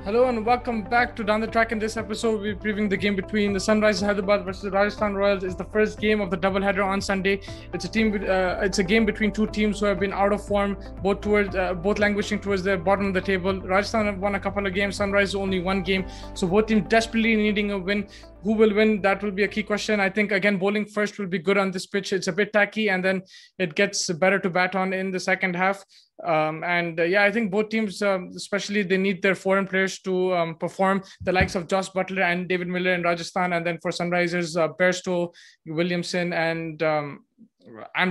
Hello and welcome back to Down the Track. In this episode, we're previewing the game between the Sunrisers Hyderabad versus Rajasthan Royals. It's the first game of the doubleheader on Sunday. It's a game between two teams who have been out of form, both languishing towards the bottom of the table. Rajasthan have won a couple of games, Sunrisers only one game. So both teams desperately needing a win. Who will win? That will be a key question. I think, again, bowling first will be good on this pitch. It's a bit tacky, and then it gets better to bat on in the second half. I think both teams, especially, they need their foreign players to perform. The likes of Josh Butler and David Miller in Rajasthan, and then for Sunrisers, Bairstow, Williamson, and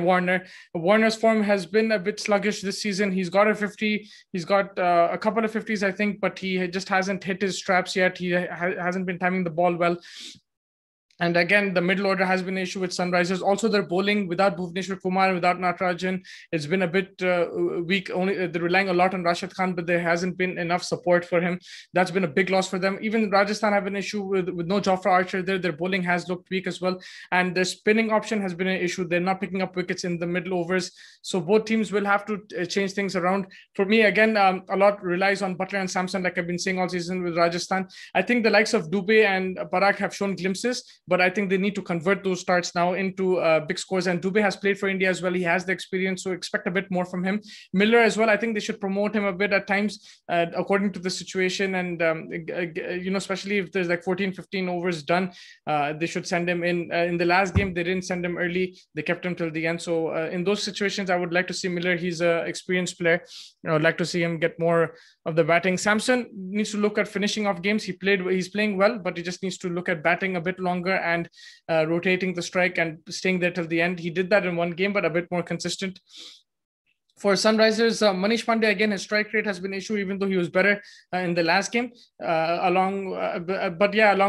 Warner. Warner's form has been a bit sluggish this season. He's got a 50. He's got a couple of 50s, I think, but he just hasn't hit his straps yet. He hasn't been timing the ball well. And again, the middle order has been an issue with Sunrisers. Also, their bowling without Bhuvneshwar Kumar, without Natarajan, it's been a bit weak. Only they're relying a lot on Rashid Khan, but there hasn't been enough support for him. That's been a big loss for them. Even Rajasthan have an issue with no Jofra Archer there. Their bowling has looked weak as well. And the spinning option has been an issue. They're not picking up wickets in the middle overs. So both teams will have to change things around. For me, again, a lot relies on Butler and Samson, like I've been saying all season with Rajasthan. I think the likes of Dubey and Parak have shown glimpses, but I think they need to convert those starts now into big scores. And Dubey has played for India as well. He has the experience, so expect a bit more from him. Miller as well, I think they should promote him a bit at times, according to the situation. And, especially if there's like 14, 15 overs done, they should send him in. In the last game, they didn't send him early. They kept him till the end. So in those situations, I would like to see Miller. He's an experienced player. I would like to see him get more of the batting. Samson needs to look at finishing off games. He's playing well, but he just needs to look at batting a bit longer and rotating the strike and staying there till the end. He did that in one game, but a bit more consistent. For Sunrisers, Manish Pandey, again, his strike rate has been an issue, even though he was better in the last game. Along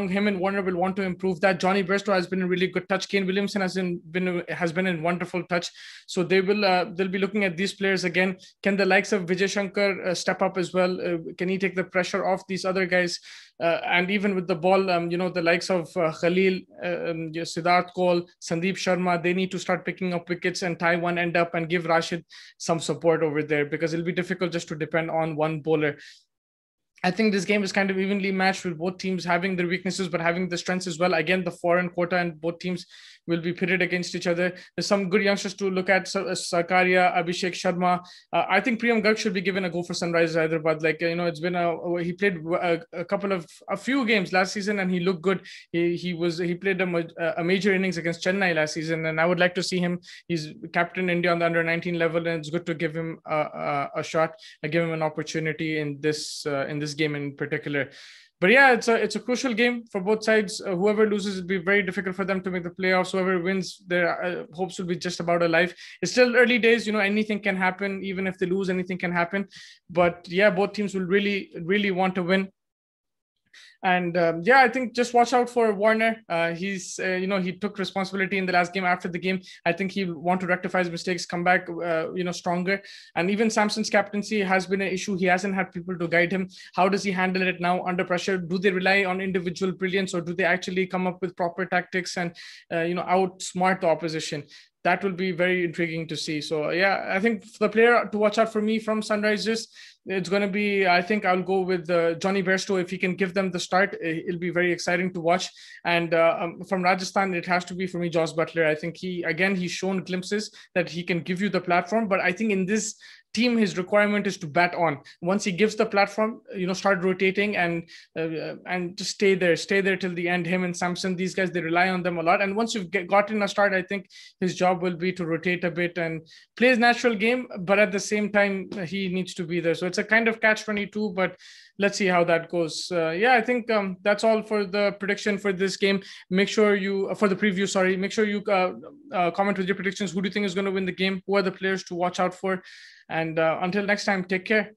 him and Warner will want to improve that. Johnny Bairstow has been a really good touch. Kane Williamson has been in wonderful touch. So they'll be looking at these players again. Can the likes of Vijay Shankar step up as well? Can he take the pressure off these other guys? And even with the ball, the likes of Khalil, Siddharth Kaul, Sandeep Sharma, they need to start picking up wickets and tie one end up and give Rashid some support over there, because it'll be difficult just to depend on one bowler. I think this game is kind of evenly matched, with both teams having their weaknesses but having the strengths as well. Again, the foreign quota and both teams will be pitted against each other. There's some good youngsters to look at: Sarkaria, Abhishek Sharma. I think Priyam Garg should be given a go for Sunrisers Hyderabad. It's been he played a few games last season and he looked good. He played a major innings against Chennai last season, and I would like to see him. He's captain India on the under 19 level, and it's good to give him a shot, give him an opportunity in this game in particular. But yeah, it's a crucial game for both sides. Whoever loses, it'll be very difficult for them to make the playoffs. Whoever wins, their hopes will be just about alive. It's still early days, anything can happen. Even if they lose, anything can happen. But yeah, both teams will really, really want to win. And I think just watch out for Warner. He took responsibility in the last game. After the game, I think he'll want to rectify his mistakes, come back, stronger. And even Samson's captaincy has been an issue. He hasn't had people to guide him. How does he handle it now under pressure? Do they rely on individual brilliance, or do they actually come up with proper tactics and, outsmart the opposition? That will be very intriguing to see. So yeah, I think the player to watch out for me from Sunrisers, it's going to be, I think I'll go with Johnny Bairstow. If he can give them the start, it'll be very exciting to watch. And from Rajasthan, it has to be for me Josh Butler. I think he's shown glimpses that he can give you the platform. But I think in this team, his requirement is to bat on. Once he gives the platform, start rotating and just stay there till the end. Him and Samson, these guys, they rely on them a lot. And once you've gotten a start, I think his job will be to rotate a bit and play his natural game, but at the same time, he needs to be there. So it's a kind of catch-22, but let's see how that goes. I think that's all for the prediction for this game. Make sure for the preview, sorry, make sure you comment with your predictions. Who do you think is going to win the game? Who are the players to watch out for? And until next time, take care.